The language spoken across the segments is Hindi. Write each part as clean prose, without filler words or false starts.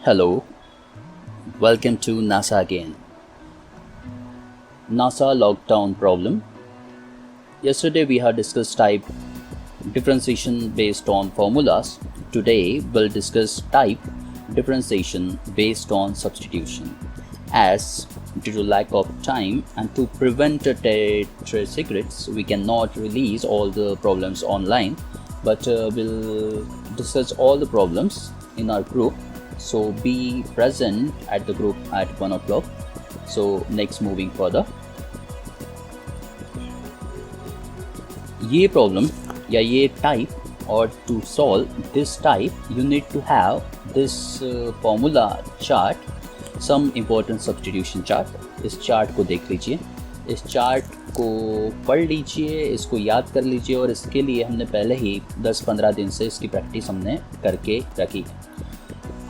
Hello, welcome to NASA again. NASA lockdown problem. Yesterday we had discussed type differentiation based on formulas. Today we'll discuss type differentiation based on substitution. As due to lack of time and to prevent trade secrets, we cannot release all the problems online, but we'll discuss all the problems in our group. So be present at the group at 1 o'clock. So next, moving further, ये problem या ये type, or to solve this type you need to have this formula chart, some important substitution chart. इस चार्ट को देख लीजिए, इस चार्ट को पढ़ लीजिए, इसको याद कर लीजिए, और इसके लिए हमने पहले ही 10-15 दिन से इसकी प्रैक्टिस हमने करके रखी है।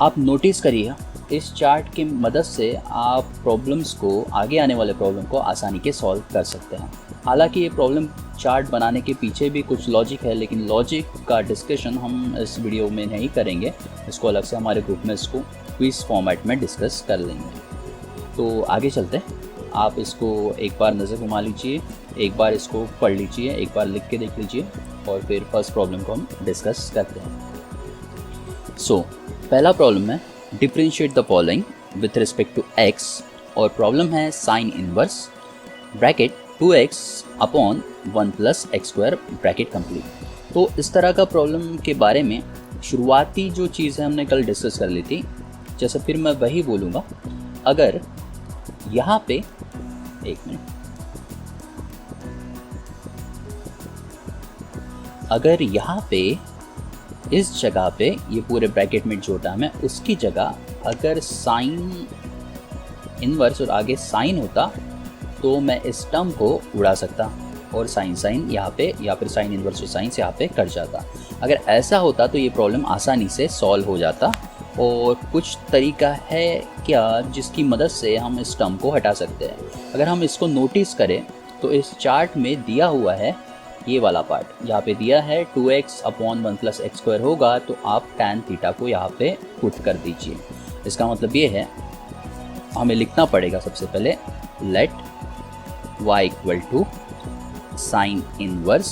आप नोटिस करिए, इस चार्ट की मदद से आप प्रॉब्लम्स को, आगे आने वाले प्रॉब्लम को आसानी के सॉल्व कर सकते हैं। हालांकि ये प्रॉब्लम चार्ट बनाने के पीछे भी कुछ लॉजिक है, लेकिन लॉजिक का डिस्कशन हम इस वीडियो में नहीं करेंगे, इसको अलग से हमारे ग्रुप में इसको क्विज फॉर्मेट में डिस्कस कर लेंगे। तो आगे चलते हैं। आप इसको एक बार नज़र घुमा लीजिए, एक बार इसको पढ़ लीजिए, एक बार लिख के देख लीजिए, और फिर फर्स्ट प्रॉब्लम को हम डिस्कस करते हैं। सो पहला प्रॉब्लम है differentiate the following with respect to x, और प्रॉब्लम है sine inverse bracket 2x upon 1 plus x square bracket complete. तो इस तरह का प्रॉब्लम के बारे में शुरुआती जो चीज़ है हमने कल डिस्कस कर ली थी, जैसे फिर मैं वही बोलूँगा। अगर यहाँ पे एक मिनट, अगर यहाँ पे इस जगह पे ये पूरे ब्रैकेट में जो टर्म है उसकी जगह अगर साइन इनवर्स और आगे साइन होता तो मैं इस टर्म को उड़ा सकता और साइन साइन यहाँ पे, या फिर साइन इनवर्स और साइन से यहाँ पे कट जाता। अगर ऐसा होता तो ये प्रॉब्लम आसानी से सॉल्व हो जाता। और कुछ तरीका है क्या जिसकी मदद से हम इस टर्म को हटा सकते हैं। अगर हम इसको नोटिस करें तो इस चार्ट में दिया हुआ है ये वाला पार्ट, यहाँ पे दिया है 2x upon 1 plus x square होगा, तो आप tan थीटा को यहाँ पे पुट कर दीजिए। इसका मतलब ये है, हमें लिखना पड़ेगा सबसे पहले let y equal to sine inverse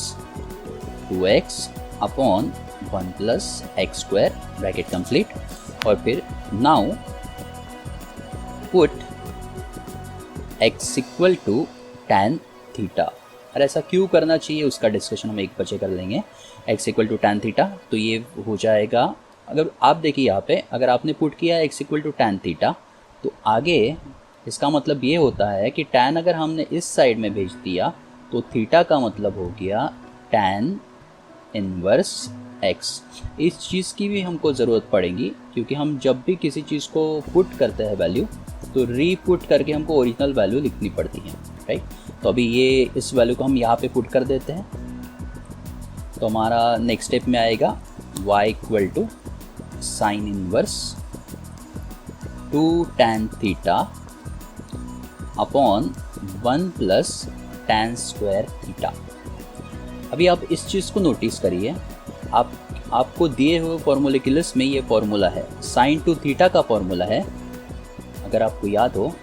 2x upon 1 plus x square bracket complete, और फिर now put x equal to tan theta. और ऐसा क्यों करना चाहिए उसका डिस्कशन हम एक बजे कर लेंगे। x equal to tan theta, तो ये हो जाएगा, अगर आप देखिए यहाँ पे अगर आपने पुट किया x equal to tan theta, तो आगे इसका मतलब ये होता है कि tan अगर हमने इस साइड में भेज दिया तो थीटा का मतलब हो गया tan इनवर्स x। इस चीज़ की भी हमको ज़रूरत पड़ेगी, क्योंकि हम जब भी किसी चीज़ को पुट करते हैं वैल्यू, तो रीपुट करके हमको ओरिजिनल वैल्यू लिखनी पड़ती है, राइट। तो अभी ये इस वैल्यू को हम यहाँ पे पुट कर देते हैं, तो हमारा नेक्स्ट स्टेप में आएगा y equal to sine inverse 2 tan theta upon 1 plus tan square theta. अभी आप इस चीज़ को नोटिस करिए, आपको दिए हुए फॉर्मूले की लिस्ट में ये फॉर्मूला है, साइन टू थीटा का फॉर्मूला है। अगर आपको याद हो,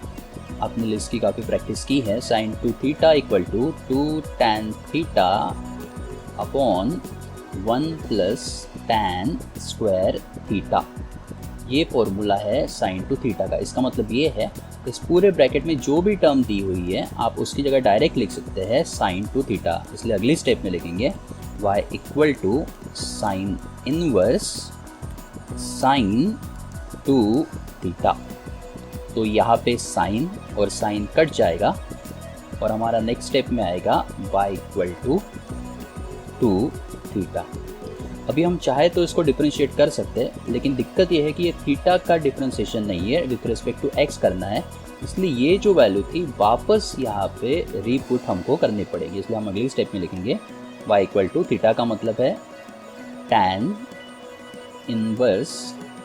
आपने लिस्ट की काफ़ी प्रैक्टिस की है, sine two theta equal to 2 tan theta upon 1 plus tan square theta. ये फॉर्मूला है साइन टू थीटा का। इसका मतलब ये है, इस पूरे ब्रैकेट में जो भी टर्म दी हुई है आप उसकी जगह डायरेक्ट लिख सकते हैं साइन टू थीटा। इसलिए अगली स्टेप में लिखेंगे y equal to sine inverse sine two theta. तो यहाँ पे साइन और साइन कट जाएगा, और हमारा नेक्स्ट स्टेप में आएगा y इक्वल टू 2 थीटा। अभी हम चाहे तो इसको डिफरेंशिएट कर सकते हैं, लेकिन दिक्कत ये है कि ये थीटा का डिफरेंशिएशन नहीं है, विथ रिस्पेक्ट टू x करना है। इसलिए ये जो वैल्यू थी वापस यहाँ पे रीपुट हमको करनी पड़ेगी। इसलिए हम अगली स्टेप में लिखेंगे y इक्वल टू थीटा का मतलब है tan इनवर्स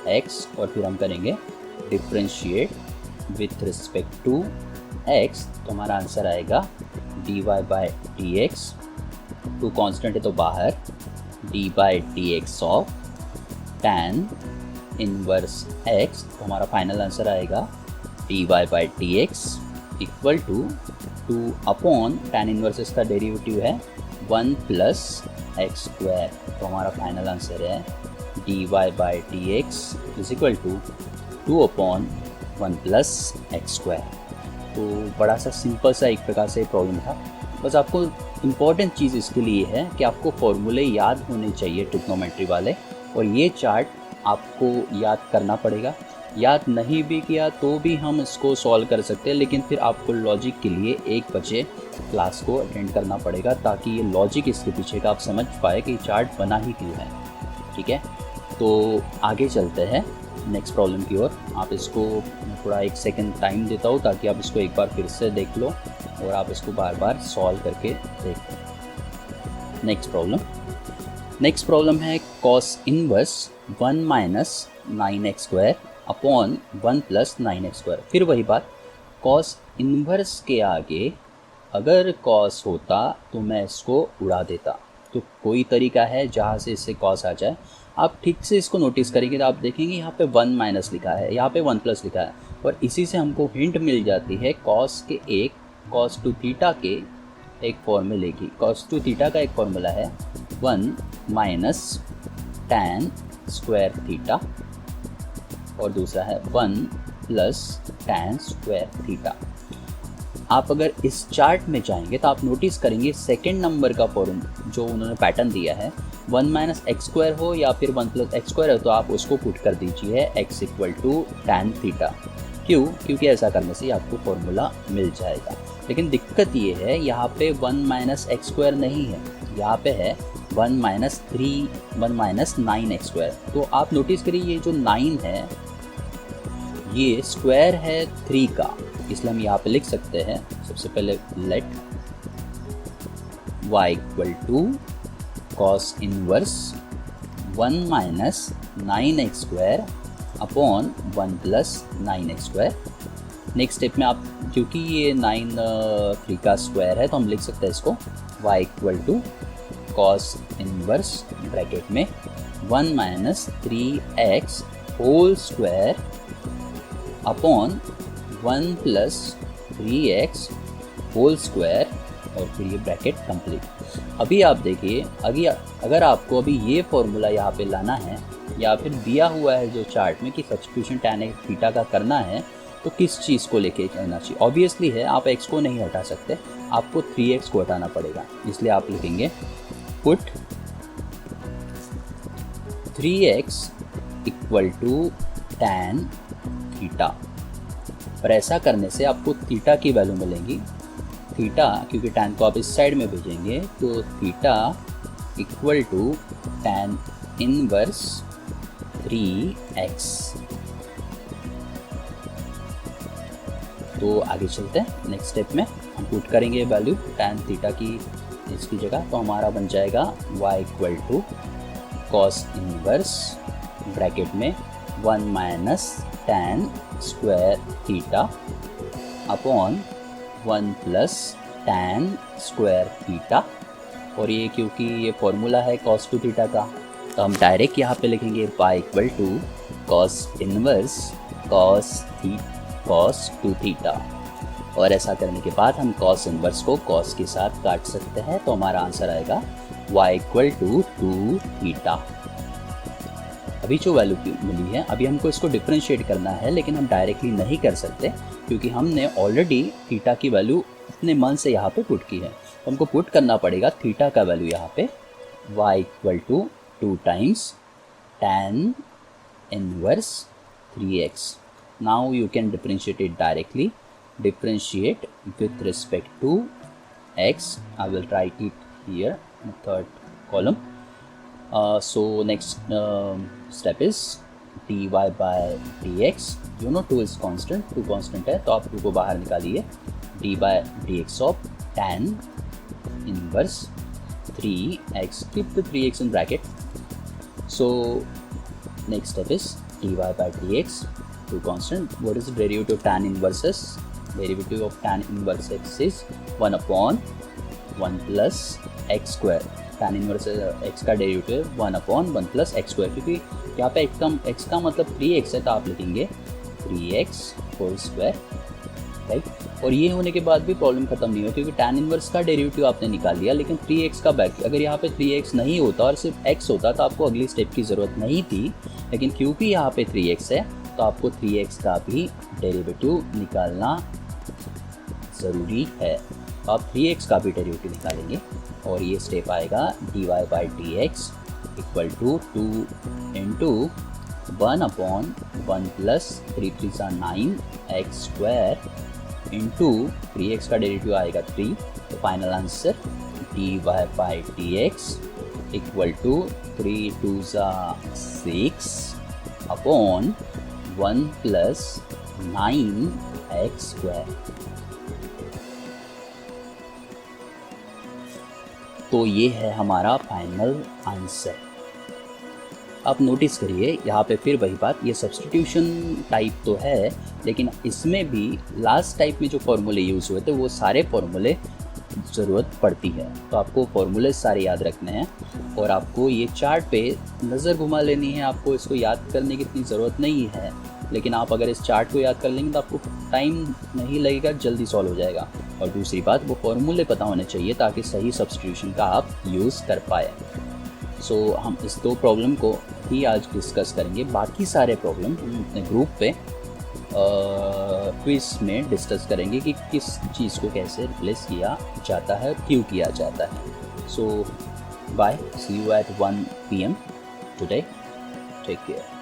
x, और फिर हम करेंगे differentiate with respect to x, तो हमारा आंसर आएगा dy by d x, two constant है तो बाहर, d by d x of tan inverse x, तो हमारा फाइनल आंसर आएगा dy by d x equal to 2 upon tan inverse इसका डेरिवेटिव है 1 प्लस एक्स स्क्वायर, तो हमारा फाइनल आंसर है dy by d x is equal to 2 upon 1 plus x square. तो बड़ा सा सिंपल सा एक प्रकार से प्रॉब्लम था। बस आपको इम्पॉर्टेंट चीज़ इसके लिए है कि आपको फॉर्मूले याद होने चाहिए ट्रिग्नोमेट्री वाले, और ये चार्ट आपको याद करना पड़ेगा। याद नहीं भी किया तो भी हम इसको सॉल्व कर सकते हैं, लेकिन फिर आपको लॉजिक के लिए 1 बजे क्लास को अटेंड करना पड़ेगा, ताकि ये लॉजिक इसके पीछे का आप समझ पाए कि चार्ट बना ही क्यों है। ठीक है, तो आगे चलते हैं नेक्स्ट प्रॉब्लम की ओर। आप इसको थोड़ा 1 सेकंड टाइम देता हूँ ताकि आप इसको एक बार फिर से देख लो और आप इसको बार बार सॉल्व करके देख। नेक्स्ट प्रॉब्लम है cos inverse 1 minus 9x square upon 1 plus 9x square. फिर वही बात, कॉस इनवर्स के आगे अगर कॉस होता तो मैं इसको उड़ा देता। तो कोई तरीका है जहाँ से इससे कॉस आ जाए। आप ठीक से इसको नोटिस करेंगे तो आप देखेंगे यहाँ पे 1 माइनस लिखा है, यहाँ पे 1 प्लस लिखा है, और इसी से हमको हिंट मिल जाती है कॉस टू थीटा के एक फॉर्मूले की। कॉस टू थीटा का एक फॉर्मूला है 1 माइनस tan स्क्वायर थीटा, और दूसरा है 1 प्लस tan स्क्वायर थीटा। आप अगर इस चार्ट में जाएंगे तो आप नोटिस करेंगे सेकेंड नंबर का फॉर्म जो उन्होंने पैटर्न दिया है 1 माइनस एक्स स्क्वायर हो या फिर 1 प्लस एक्स स्क्वायर हो, तो आप उसको पुट कर दीजिए x equal to tan theta. क्यों? क्योंकि ऐसा करने से आपको फॉर्मूला मिल जाएगा। लेकिन दिक्कत ये है यहाँ पे 1 माइनस एक्स स्क्वायर नहीं है, यहाँ पे है 1 माइनस 9x स्क्वायर। तो आप नोटिस करिए ये जो 9 है ये स्क्वायर है 3 का, इसलिए हम यहाँ पे लिख सकते हैं सबसे पहले let y equal to cos inverse 1 minus 9x square upon 1 plus 9x square. Next step में आप, क्योंकि ये 3 का स्क्वायर है तो हम लिख सकते हैं इसको y equal to cos inverse bracket में 1 minus 3x whole square upon 1 plus 3x whole square, और फिर ये ब्रैकेट कंप्लीट। अभी आप देखिए, अगर आपको अभी ये फॉर्मूला यहाँ पे लाना है या फिर दिया हुआ है जो चार्ट में कि सब्स्टिट्यूशन tan थीटा का करना है, तो किस चीज़ को लेके जाना चाहिए? ऑब्वियसली है आप x को नहीं हटा सकते, आपको 3x को हटाना पड़ेगा। इसलिए आप लिखेंगे put 3x equal to tan theta, और ऐसा करने से आपको थीटा की वैल्यू मिलेंगी। थीटा, क्योंकि tan को आप इस साइड में भेजेंगे, तो theta equal to tan inverse 3x। तो आगे चलते हैं नेक्स्ट स्टेप में, हम पुट करेंगे वैल्यू tan थीटा की इसकी जगह, तो हमारा बन जाएगा y equal to cos inverse bracket में 1 minus tan square theta upon 1 plus tan square theta. और ये क्योंकि ये फॉर्मूला है cos टू थीटा का, तो हम डायरेक्ट यहाँ पे लिखेंगे y equal to cos inverse cos two theta, और ऐसा करने के बाद हम cos इनवर्स को cos के साथ काट सकते हैं, तो हमारा आंसर आएगा y इक्वल टू 2 थीटा। अभी जो वैल्यू मिली है, अभी हमको इसको डिफरेंशिएट करना है, लेकिन हम डायरेक्टली नहीं कर सकते क्योंकि हमने ऑलरेडी थीटा की वैल्यू अपने मन से यहाँ पे पुट की है। तो हमको पुट करना पड़ेगा थीटा का वैल्यू यहाँ पे y equal to 2 times tan inverse 3x। Now you can differentiate it directly, differentiate with respect to x। I will write it here in third column. So next step is dy by dx. You know 2 is constant, 2 constant है, तो आप 2 को बाहर निकालिए। d by dx of tan inverse 3x, keep the 3x in bracket. So next step is dy by dx, 2 constant. What is the derivative of tan inverse? Derivative of tan inverse x is 1 upon 1 plus x square। tan inverse x का derivative 1 upon 1 plus x square, क्योंकि यहाँ पे x का मतलब 3x है, तो आप लिखेंगे 3x होल स्क्वायर, राइट। और ये होने के बाद भी प्रॉब्लम खत्म नहीं हुई, क्योंकि tan इनवर्स का डेरिवेटिव आपने निकाल लिया, लेकिन 3x का बैक, अगर यहाँ पे 3x नहीं होता और सिर्फ x होता तो आपको अगली स्टेप की ज़रूरत नहीं थी, लेकिन क्योंकि यहाँ पे 3x है तो आपको 3x का भी डेरिवेटिव निकालना ज़रूरी है। तो आप 3x का भी डेरिवेटिव निकालेंगे और ये स्टेप आएगा dy/dx equal to 2 into 1/1 plus 3 3 9 x square into 3x का डेरिवेटिव आएगा 3। तो final answer dy/dx equal to 3 2 6 upon 1 plus 9x square. तो ये है हमारा फाइनल आंसर। आप नोटिस करिए यहाँ पे फिर वही बात, ये सब्स्टिट्यूशन टाइप तो है, लेकिन इसमें भी लास्ट टाइप में जो फॉर्मूले यूज़ हुए थे वो सारे फॉर्मूले ज़रूरत पड़ती है। तो आपको फॉर्मूले सारे याद रखने हैं और आपको ये चार्ट पे नज़र घुमा लेनी है, आपको इसको याद करने की इतनी ज़रूरत नहीं है, लेकिन आप अगर इस चार्ट को याद कर लेंगे तो आपको टाइम नहीं लगेगा, जल्दी सॉल्व हो जाएगा। और दूसरी बात, वो फॉर्मूले पता होने चाहिए ताकि सही सब्स्टिट्यूशन का आप यूज़ कर पाए। सो हम इस 2 प्रॉब्लम को ही आज डिस्कस करेंगे, बाकी सारे प्रॉब्लम हम अपने ग्रुप पे क्विज में डिस्कस करेंगे कि किस चीज़ को कैसे रिप्लेस किया जाता है और क्यों किया जाता है। So bye, see you at 1 PM today, take care.